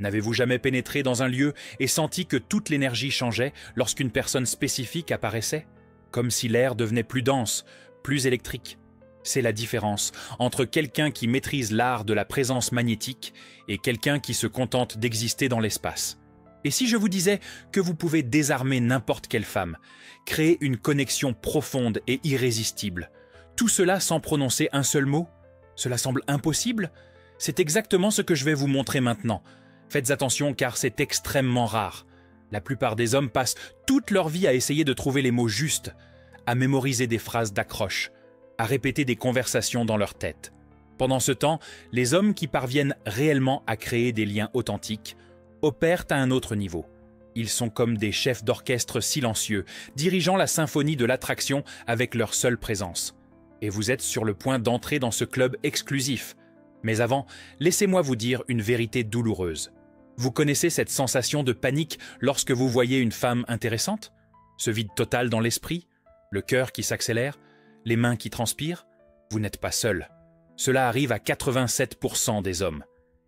N'avez-vous jamais pénétré dans un lieu et senti que toute l'énergie changeait lorsqu'une personne spécifique apparaissait? Comme si l'air devenait plus dense, plus électrique. C'est la différence entre quelqu'un qui maîtrise l'art de la présence magnétique et quelqu'un qui se contente d'exister dans l'espace. Et si je vous disais que vous pouvez désarmer n'importe quelle femme, créer une connexion profonde et irrésistible, tout cela sans prononcer un seul mot? Cela semble impossible? C'est exactement ce que je vais vous montrer maintenant. Faites attention car c'est extrêmement rare. La plupart des hommes passent toute leur vie à essayer de trouver les mots justes, à mémoriser des phrases d'accroche, à répéter des conversations dans leur tête. Pendant ce temps, les hommes qui parviennent réellement à créer des liens authentiques opèrent à un autre niveau. Ils sont comme des chefs d'orchestre silencieux, dirigeant la symphonie de l'attraction avec leur seule présence. Et vous êtes sur le point d'entrer dans ce club exclusif. Mais avant, laissez-moi vous dire une vérité douloureuse. Vous connaissez cette sensation de panique lorsque vous voyez une femme intéressante? Ce vide total dans l'esprit? Le cœur qui s'accélère? Les mains qui transpirent? Vous n'êtes pas seul. Cela arrive à 87% des hommes.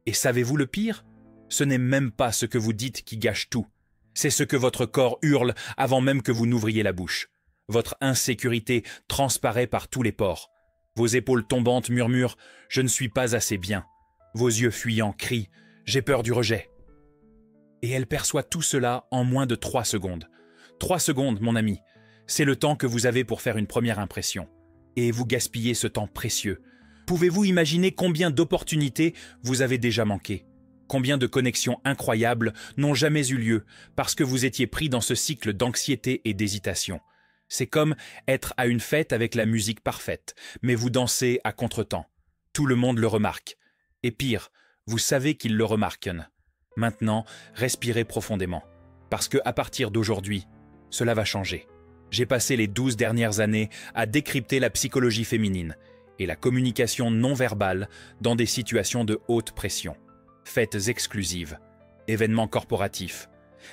Et savez-vous le pire? Ce n'est même pas ce que vous dites qui gâche tout. C'est ce que votre corps hurle avant même que vous n'ouvriez la bouche. Votre insécurité transparaît par tous les pores. Vos épaules tombantes murmurent « Je ne suis pas assez bien ». Vos yeux fuyants crient « J'ai peur du rejet ». Et elle perçoit tout cela en moins de 3 secondes. 3 secondes, mon ami. C'est le temps que vous avez pour faire une première impression. Et vous gaspillez ce temps précieux. Pouvez-vous imaginer combien d'opportunités vous avez déjà manqué? Combien de connexions incroyables n'ont jamais eu lieu parce que vous étiez pris dans ce cycle d'anxiété et d'hésitation? C'est comme être à une fête avec la musique parfaite, mais vous dansez à contretemps. Tout le monde le remarque. Et pire, vous savez qu'ils le remarquent. Maintenant, respirez profondément, parce que à partir d'aujourd'hui, cela va changer. J'ai passé les 12 dernières années à décrypter la psychologie féminine et la communication non verbale dans des situations de haute pression. Fêtes exclusives, événements corporatifs,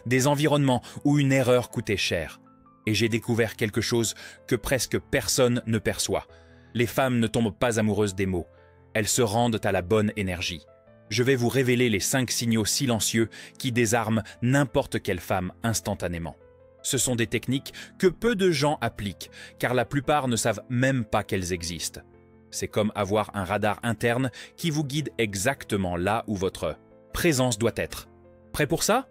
des environnements où une erreur coûtait cher. Et j'ai découvert quelque chose que presque personne ne perçoit. Les femmes ne tombent pas amoureuses des mots, elles se rendent à la bonne énergie. Je vais vous révéler les 5 signaux silencieux qui désarment n'importe quelle femme instantanément. Ce sont des techniques que peu de gens appliquent, car la plupart ne savent même pas qu'elles existent. C'est comme avoir un radar interne qui vous guide exactement là où votre présence doit être. Prêt pour ça?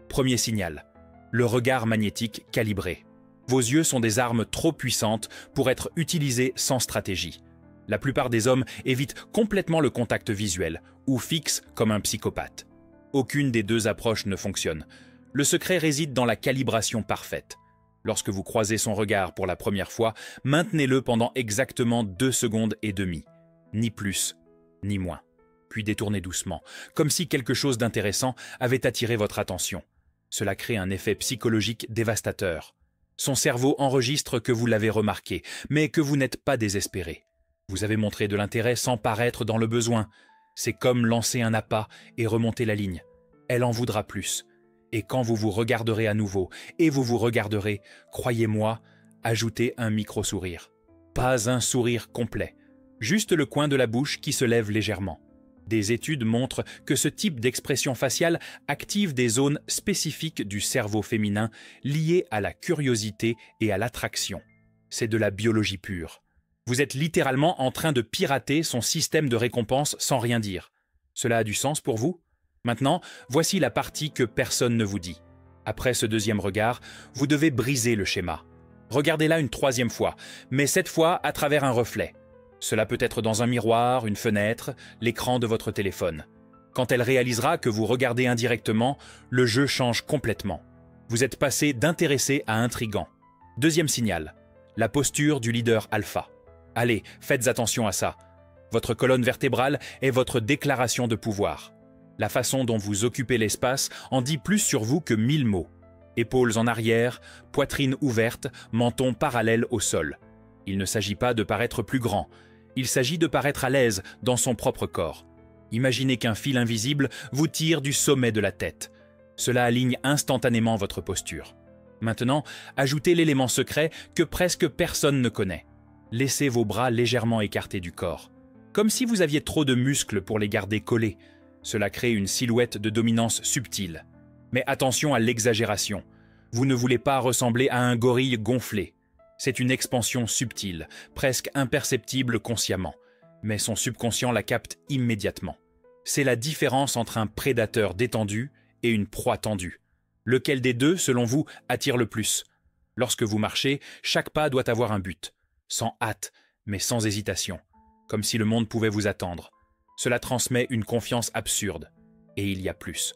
Premier signal, le regard magnétique calibré. Vos yeux sont des armes trop puissantes pour être utilisées sans stratégie. La plupart des hommes évitent complètement le contact visuel ou fixent comme un psychopathe. Aucune des deux approches ne fonctionne. Le secret réside dans la calibration parfaite. Lorsque vous croisez son regard pour la première fois, maintenez-le pendant exactement 2 secondes et demie. Ni plus, ni moins. Puis détournez doucement, comme si quelque chose d'intéressant avait attiré votre attention. Cela crée un effet psychologique dévastateur. Son cerveau enregistre que vous l'avez remarqué, mais que vous n'êtes pas désespéré. Vous avez montré de l'intérêt sans paraître dans le besoin. C'est comme lancer un appât et remonter la ligne. Elle en voudra plus. Et quand vous vous regarderez à nouveau, et vous vous regarderez, croyez-moi, ajoutez un micro-sourire. Pas un sourire complet, juste le coin de la bouche qui se lève légèrement. Des études montrent que ce type d'expression faciale active des zones spécifiques du cerveau féminin liées à la curiosité et à l'attraction. C'est de la biologie pure. Vous êtes littéralement en train de pirater son système de récompense sans rien dire. Cela a du sens pour vous? Maintenant, voici la partie que personne ne vous dit. Après ce deuxième regard, vous devez briser le schéma. Regardez-la une 3e fois, mais cette fois à travers un reflet. Cela peut être dans un miroir, une fenêtre, l'écran de votre téléphone. Quand elle réalisera que vous regardez indirectement, le jeu change complètement. Vous êtes passé d'intéressé à intrigant. Deuxième signal, la posture du leader alpha. Allez, faites attention à ça. Votre colonne vertébrale est votre déclaration de pouvoir. La façon dont vous occupez l'espace en dit plus sur vous que 1000 mots. Épaules en arrière, poitrine ouverte, menton parallèle au sol. Il ne s'agit pas de paraître plus grand. Il s'agit de paraître à l'aise dans son propre corps. Imaginez qu'un fil invisible vous tire du sommet de la tête. Cela aligne instantanément votre posture. Maintenant, ajoutez l'élément secret que presque personne ne connaît. Laissez vos bras légèrement écartés du corps. Comme si vous aviez trop de muscles pour les garder collés. Cela crée une silhouette de dominance subtile. Mais attention à l'exagération. Vous ne voulez pas ressembler à un gorille gonflé. C'est une expansion subtile, presque imperceptible consciemment, mais son subconscient la capte immédiatement. C'est la différence entre un prédateur détendu et une proie tendue. Lequel des deux, selon vous, attire le plus? Lorsque vous marchez, chaque pas doit avoir un but, sans hâte, mais sans hésitation, comme si le monde pouvait vous attendre. Cela transmet une confiance absurde, et il y a plus.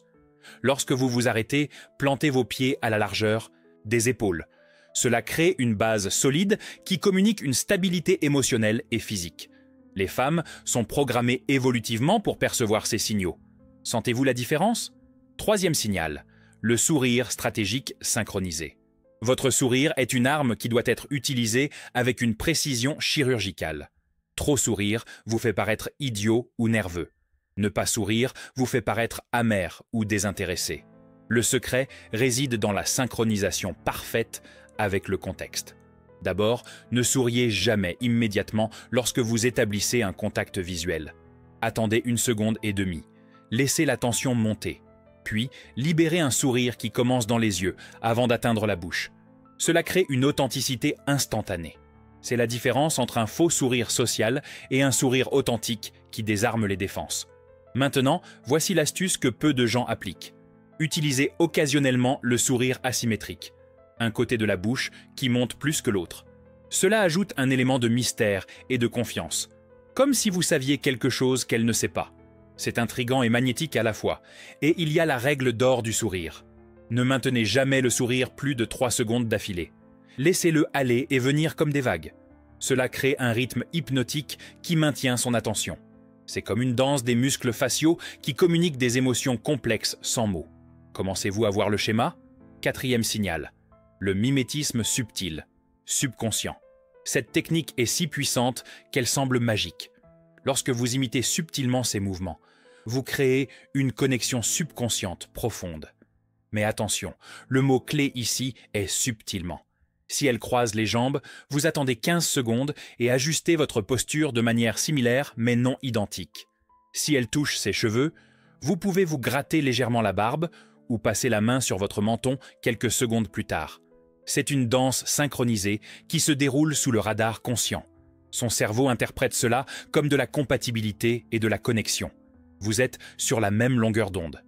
Lorsque vous vous arrêtez, plantez vos pieds à la largeur des épaules. Cela crée une base solide qui communique une stabilité émotionnelle et physique. Les femmes sont programmées évolutivement pour percevoir ces signaux. Sentez-vous la différence? Troisième signal, le sourire stratégique synchronisé. Votre sourire est une arme qui doit être utilisée avec une précision chirurgicale. Trop sourire vous fait paraître idiot ou nerveux. Ne pas sourire vous fait paraître amer ou désintéressé. Le secret réside dans la synchronisation parfaite avec le contexte. D'abord, ne souriez jamais immédiatement lorsque vous établissez un contact visuel. Attendez 1 seconde et demie. Laissez la tension monter. Puis, libérez un sourire qui commence dans les yeux avant d'atteindre la bouche. Cela crée une authenticité instantanée. C'est la différence entre un faux sourire social et un sourire authentique qui désarme les défenses. Maintenant, voici l'astuce que peu de gens appliquent. Utilisez occasionnellement le sourire asymétrique, un côté de la bouche qui monte plus que l'autre. Cela ajoute un élément de mystère et de confiance, comme si vous saviez quelque chose qu'elle ne sait pas. C'est intriguant et magnétique à la fois, et il y a la règle d'or du sourire. Ne maintenez jamais le sourire plus de 3 secondes d'affilée. Laissez-le aller et venir comme des vagues. Cela crée un rythme hypnotique qui maintient son attention. C'est comme une danse des muscles faciaux qui communiquent des émotions complexes sans mots. Commencez-vous à voir le schéma? Quatrième signal, le mimétisme subtil, subconscient. Cette technique est si puissante qu'elle semble magique. Lorsque vous imitez subtilement ces mouvements, vous créez une connexion subconsciente profonde. Mais attention, le mot-clé ici est subtilement. Si elle croise les jambes, vous attendez 15 secondes et ajustez votre posture de manière similaire mais non identique. Si elle touche ses cheveux, vous pouvez vous gratter légèrement la barbe ou passer la main sur votre menton quelques secondes plus tard. C'est une danse synchronisée qui se déroule sous le radar conscient. Son cerveau interprète cela comme de la compatibilité et de la connexion. Vous êtes sur la même longueur d'onde.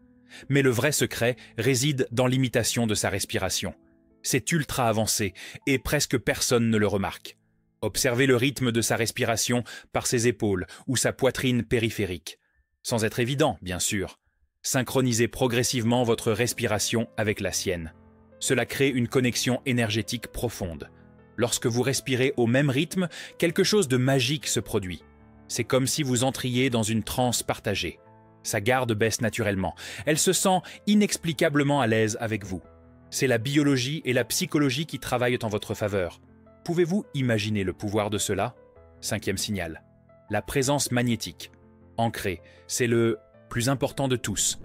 Mais le vrai secret réside dans l'imitation de sa respiration. C'est ultra avancé et presque personne ne le remarque. Observez le rythme de sa respiration par ses épaules ou sa poitrine périphérique. Sans être évident, bien sûr. Synchronisez progressivement votre respiration avec la sienne. Cela crée une connexion énergétique profonde. Lorsque vous respirez au même rythme, quelque chose de magique se produit. C'est comme si vous entriez dans une transe partagée. Sa garde baisse naturellement. Elle se sent inexplicablement à l'aise avec vous. C'est la biologie et la psychologie qui travaillent en votre faveur. Pouvez-vous imaginer le pouvoir de cela? Cinquième signal. La présence magnétique. Ancrée, c'est le plus important de tous.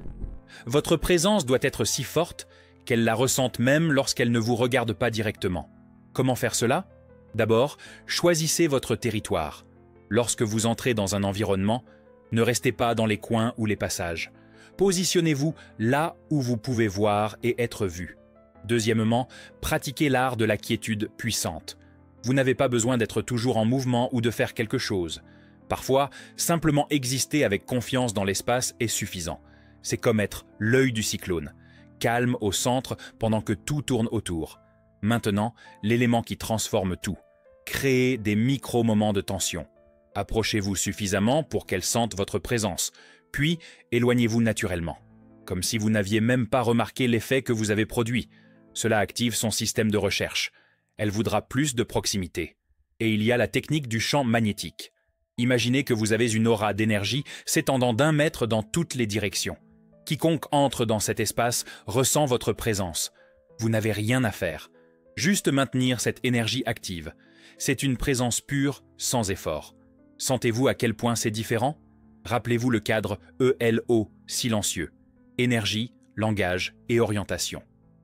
Votre présence doit être si forte qu'elle la ressente même lorsqu'elle ne vous regarde pas directement. Comment faire cela? D'abord, choisissez votre territoire. Lorsque vous entrez dans un environnement, ne restez pas dans les coins ou les passages. Positionnez-vous là où vous pouvez voir et être vu. Deuxièmement, pratiquez l'art de la quiétude puissante. Vous n'avez pas besoin d'être toujours en mouvement ou de faire quelque chose. Parfois, simplement exister avec confiance dans l'espace est suffisant. C'est comme être l'œil du cyclone, calme au centre pendant que tout tourne autour. Maintenant, l'élément qui transforme tout. Créez des micro-moments de tension. Approchez-vous suffisamment pour qu'elle sente votre présence, puis éloignez-vous naturellement, comme si vous n'aviez même pas remarqué l'effet que vous avez produit. Cela active son système de recherche. Elle voudra plus de proximité. Et il y a la technique du champ magnétique. Imaginez que vous avez une aura d'énergie s'étendant d'1 mètre dans toutes les directions. Quiconque entre dans cet espace ressent votre présence. Vous n'avez rien à faire. Juste maintenir cette énergie active. C'est une présence pure, sans effort. Sentez-vous à quel point c'est différent? Rappelez-vous le cadre ELO, silencieux. Énergie, langage et orientation.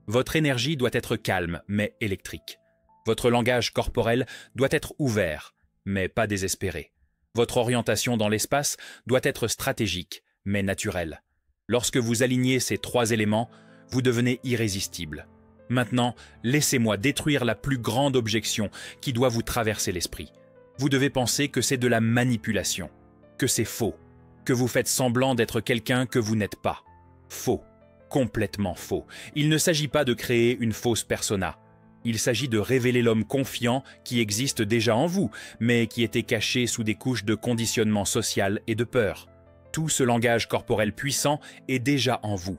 Votre énergie doit être calme, mais électrique. Votre langage corporel doit être ouvert, mais pas désespéré. Votre orientation dans l'espace doit être stratégique, mais naturel. Lorsque vous alignez ces 3 éléments, vous devenez irrésistible. Maintenant, laissez-moi détruire la plus grande objection qui doit vous traverser l'esprit. Vous devez penser que c'est de la manipulation, que c'est faux, que vous faites semblant d'être quelqu'un que vous n'êtes pas. Faux, complètement faux. Il ne s'agit pas de créer une fausse persona. Il s'agit de révéler l'homme confiant qui existe déjà en vous, mais qui était caché sous des couches de conditionnement social et de peur. Tout ce langage corporel puissant est déjà en vous.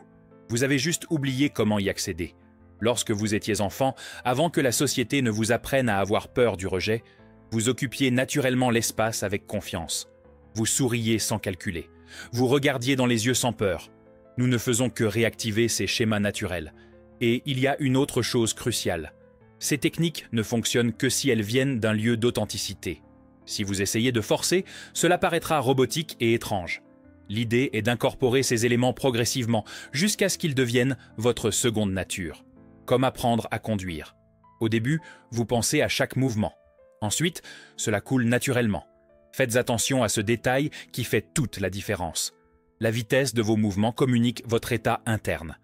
Vous avez juste oublié comment y accéder. Lorsque vous étiez enfant, avant que la société ne vous apprenne à avoir peur du rejet, vous occupiez naturellement l'espace avec confiance. Vous souriez sans calculer. Vous regardiez dans les yeux sans peur. Nous ne faisons que réactiver ces schémas naturels. Et il y a une autre chose cruciale. Ces techniques ne fonctionnent que si elles viennent d'un lieu d'authenticité. Si vous essayez de forcer, cela paraîtra robotique et étrange. L'idée est d'incorporer ces éléments progressivement jusqu'à ce qu'ils deviennent votre seconde nature. Comme apprendre à conduire. Au début, vous pensez à chaque mouvement. Ensuite, cela coule naturellement. Faites attention à ce détail qui fait toute la différence. La vitesse de vos mouvements communique votre état interne.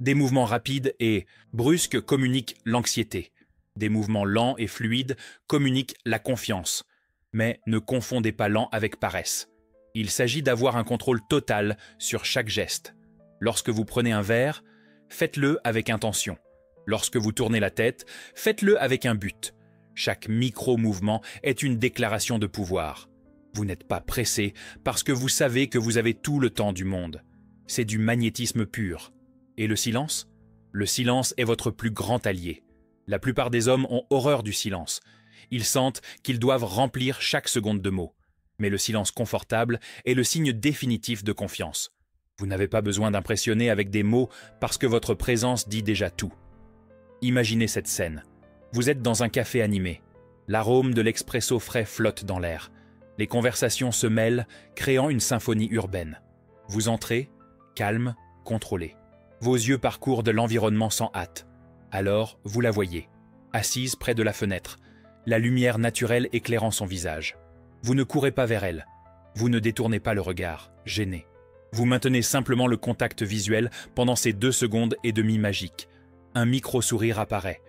Des mouvements rapides et brusques communiquent l'anxiété. Des mouvements lents et fluides communiquent la confiance. Mais ne confondez pas lent avec paresse. Il s'agit d'avoir un contrôle total sur chaque geste. Lorsque vous prenez un verre, faites-le avec intention. Lorsque vous tournez la tête, faites-le avec un but. Chaque micro-mouvement est une déclaration de pouvoir. Vous n'êtes pas pressé parce que vous savez que vous avez tout le temps du monde. C'est du magnétisme pur. Et le silence? Le silence est votre plus grand allié. La plupart des hommes ont horreur du silence. Ils sentent qu'ils doivent remplir chaque seconde de mots. Mais le silence confortable est le signe définitif de confiance. Vous n'avez pas besoin d'impressionner avec des mots parce que votre présence dit déjà tout. Imaginez cette scène. Vous êtes dans un café animé. L'arôme de l'expresso frais flotte dans l'air. Les conversations se mêlent, créant une symphonie urbaine. Vous entrez, calme, contrôlé. Vos yeux parcourent de l'environnement sans hâte. Alors, vous la voyez, assise près de la fenêtre, la lumière naturelle éclairant son visage. Vous ne courez pas vers elle. Vous ne détournez pas le regard, gêné. Vous maintenez simplement le contact visuel pendant ces 2 secondes et demie magiques. Un micro-sourire apparaît.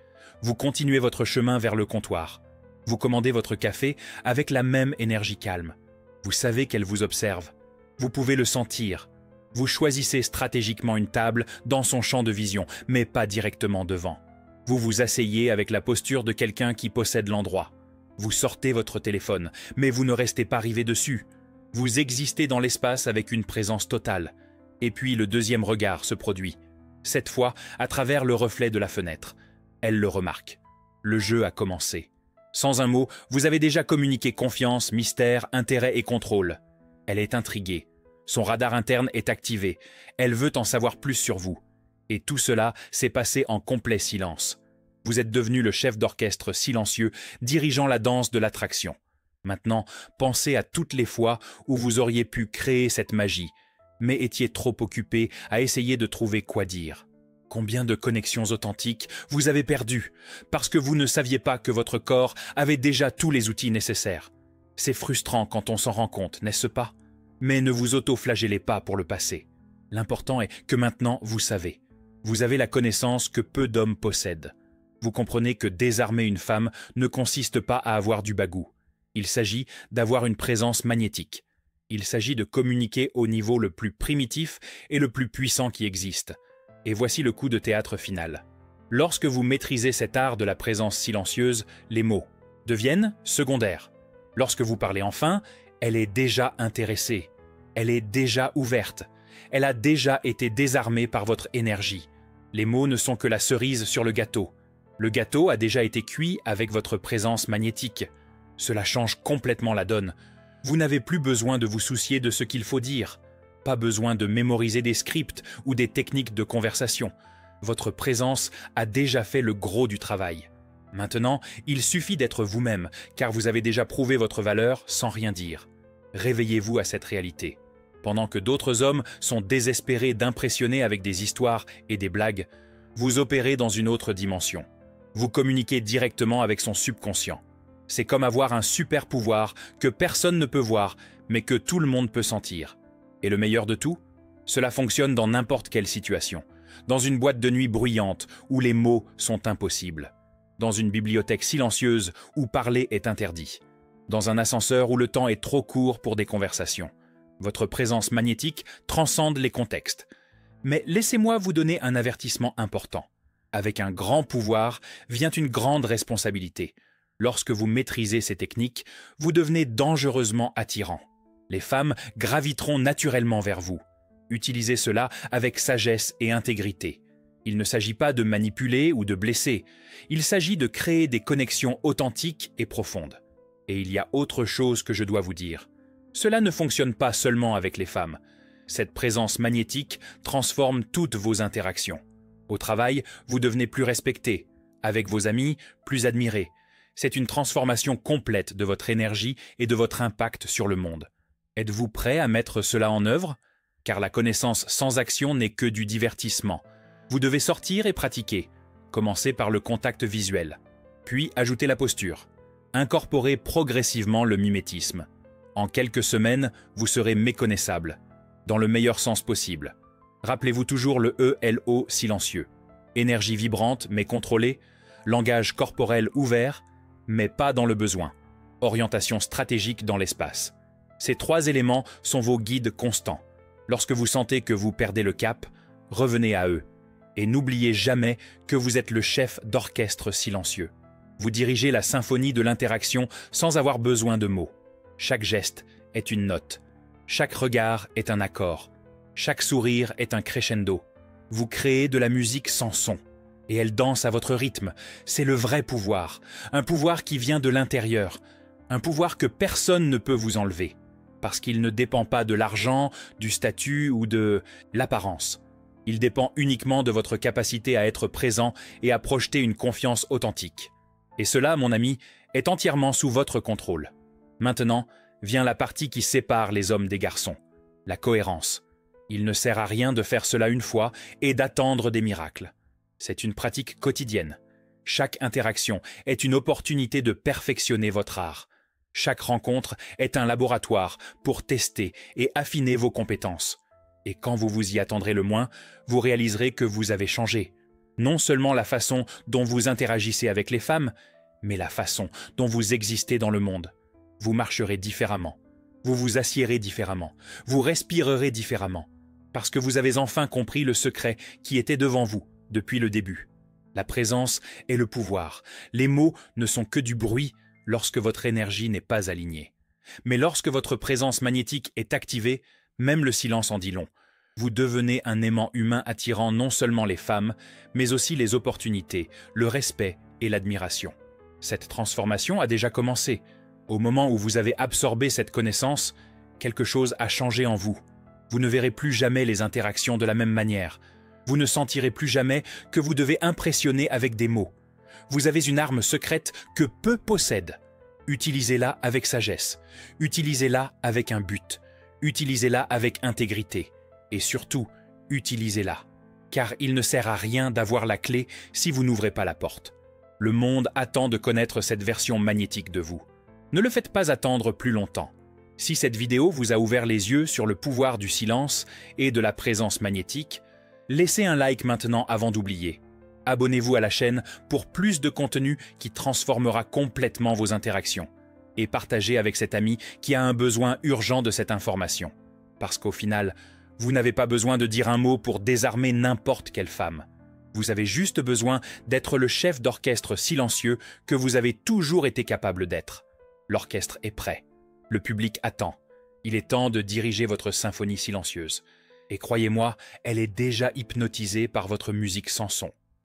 Vous continuez votre chemin vers le comptoir. Vous commandez votre café avec la même énergie calme. Vous savez qu'elle vous observe. Vous pouvez le sentir. Vous choisissez stratégiquement une table dans son champ de vision, mais pas directement devant. Vous vous asseyez avec la posture de quelqu'un qui possède l'endroit. Vous sortez votre téléphone, mais vous ne restez pas rivé dessus. Vous existez dans l'espace avec une présence totale. Et puis le deuxième regard se produit. Cette fois, à travers le reflet de la fenêtre. Elle le remarque. Le jeu a commencé. Sans un mot, vous avez déjà communiqué confiance, mystère, intérêt et contrôle. Elle est intriguée. Son radar interne est activé. Elle veut en savoir plus sur vous. Et tout cela s'est passé en complet silence. Vous êtes devenu le chef d'orchestre silencieux, dirigeant la danse de l'attraction. Maintenant, pensez à toutes les fois où vous auriez pu créer cette magie, mais étiez trop occupé à essayer de trouver quoi dire. Combien de connexions authentiques vous avez perdues parce que vous ne saviez pas que votre corps avait déjà tous les outils nécessaires. C'est frustrant quand on s'en rend compte, n'est-ce pas? Mais ne vous auto-flagellez pas pour le passé. L'important est que maintenant vous savez. Vous avez la connaissance que peu d'hommes possèdent. Vous comprenez que désarmer une femme ne consiste pas à avoir du bagou. Il s'agit d'avoir une présence magnétique. Il s'agit de communiquer au niveau le plus primitif et le plus puissant qui existe. Et voici le coup de théâtre final. Lorsque vous maîtrisez cet art de la présence silencieuse, les mots deviennent secondaires. Lorsque vous parlez enfin, elle est déjà intéressée. Elle est déjà ouverte. Elle a déjà été désarmée par votre énergie. Les mots ne sont que la cerise sur le gâteau. Le gâteau a déjà été cuit avec votre présence magnétique. Cela change complètement la donne. Vous n'avez plus besoin de vous soucier de ce qu'il faut dire. Pas besoin de mémoriser des scripts ou des techniques de conversation. Votre présence a déjà fait le gros du travail. Maintenant, il suffit d'être vous-même, car vous avez déjà prouvé votre valeur sans rien dire. Réveillez-vous à cette réalité. Pendant que d'autres hommes sont désespérés d'impressionner avec des histoires et des blagues, vous opérez dans une autre dimension. Vous communiquez directement avec son subconscient. C'est comme avoir un super pouvoir que personne ne peut voir, mais que tout le monde peut sentir. Et le meilleur de tout, cela fonctionne dans n'importe quelle situation. Dans une boîte de nuit bruyante où les mots sont impossibles. Dans une bibliothèque silencieuse où parler est interdit. Dans un ascenseur où le temps est trop court pour des conversations. Votre présence magnétique transcende les contextes. Mais laissez-moi vous donner un avertissement important. Avec un grand pouvoir vient une grande responsabilité. Lorsque vous maîtrisez ces techniques, vous devenez dangereusement attirant. Les femmes graviteront naturellement vers vous. Utilisez cela avec sagesse et intégrité. Il ne s'agit pas de manipuler ou de blesser. Il s'agit de créer des connexions authentiques et profondes. Et il y a autre chose que je dois vous dire. Cela ne fonctionne pas seulement avec les femmes. Cette présence magnétique transforme toutes vos interactions. Au travail, vous devenez plus respecté. Avec vos amis, plus admiré. C'est une transformation complète de votre énergie et de votre impact sur le monde. Êtes-vous prêt à mettre cela en œuvre ? Car la connaissance sans action n'est que du divertissement. Vous devez sortir et pratiquer. Commencez par le contact visuel. Puis ajoutez la posture. Incorporez progressivement le mimétisme. En quelques semaines, vous serez méconnaissable. Dans le meilleur sens possible. Rappelez-vous toujours le ELO silencieux. Énergie vibrante mais contrôlée. Langage corporel ouvert, mais pas dans le besoin. Orientation stratégique dans l'espace. Ces 3 éléments sont vos guides constants. Lorsque vous sentez que vous perdez le cap, revenez à eux. Et n'oubliez jamais que vous êtes le chef d'orchestre silencieux. Vous dirigez la symphonie de l'interaction sans avoir besoin de mots. Chaque geste est une note. Chaque regard est un accord. Chaque sourire est un crescendo. Vous créez de la musique sans son. Et elle danse à votre rythme. C'est le vrai pouvoir. Un pouvoir qui vient de l'intérieur. Un pouvoir que personne ne peut vous enlever. Parce qu'il ne dépend pas de l'argent, du statut ou de l'apparence. Il dépend uniquement de votre capacité à être présent et à projeter une confiance authentique. Et cela, mon ami, est entièrement sous votre contrôle. Maintenant, vient la partie qui sépare les hommes des garçons, la cohérence. Il ne sert à rien de faire cela une fois et d'attendre des miracles. C'est une pratique quotidienne. Chaque interaction est une opportunité de perfectionner votre art. Chaque rencontre est un laboratoire pour tester et affiner vos compétences. Et quand vous vous y attendrez le moins, vous réaliserez que vous avez changé. Non seulement la façon dont vous interagissez avec les femmes, mais la façon dont vous existez dans le monde. Vous marcherez différemment. Vous vous assiérez différemment. Vous respirerez différemment. Parce que vous avez enfin compris le secret qui était devant vous depuis le début. La présence et le pouvoir. Les mots ne sont que du bruit lorsque votre énergie n'est pas alignée. Mais lorsque votre présence magnétique est activée, même le silence en dit long. Vous devenez un aimant humain attirant non seulement les femmes, mais aussi les opportunités, le respect et l'admiration. Cette transformation a déjà commencé. Au moment où vous avez absorbé cette connaissance, quelque chose a changé en vous. Vous ne verrez plus jamais les interactions de la même manière. Vous ne sentirez plus jamais que vous devez impressionner avec des mots. Vous avez une arme secrète que peu possèdent. Utilisez-la avec sagesse. Utilisez-la avec un but. Utilisez-la avec intégrité. Et surtout, utilisez-la. Car il ne sert à rien d'avoir la clé si vous n'ouvrez pas la porte. Le monde attend de connaître cette version magnétique de vous. Ne le faites pas attendre plus longtemps. Si cette vidéo vous a ouvert les yeux sur le pouvoir du silence et de la présence magnétique, laissez un like maintenant avant d'oublier. Abonnez-vous à la chaîne pour plus de contenu qui transformera complètement vos interactions. Et partagez avec cet ami qui a un besoin urgent de cette information. Parce qu'au final, vous n'avez pas besoin de dire un mot pour désarmer n'importe quelle femme. Vous avez juste besoin d'être le chef d'orchestre silencieux que vous avez toujours été capable d'être. L'orchestre est prêt. Le public attend. Il est temps de diriger votre symphonie silencieuse. Et croyez-moi, elle est déjà hypnotisée par votre musique sans son.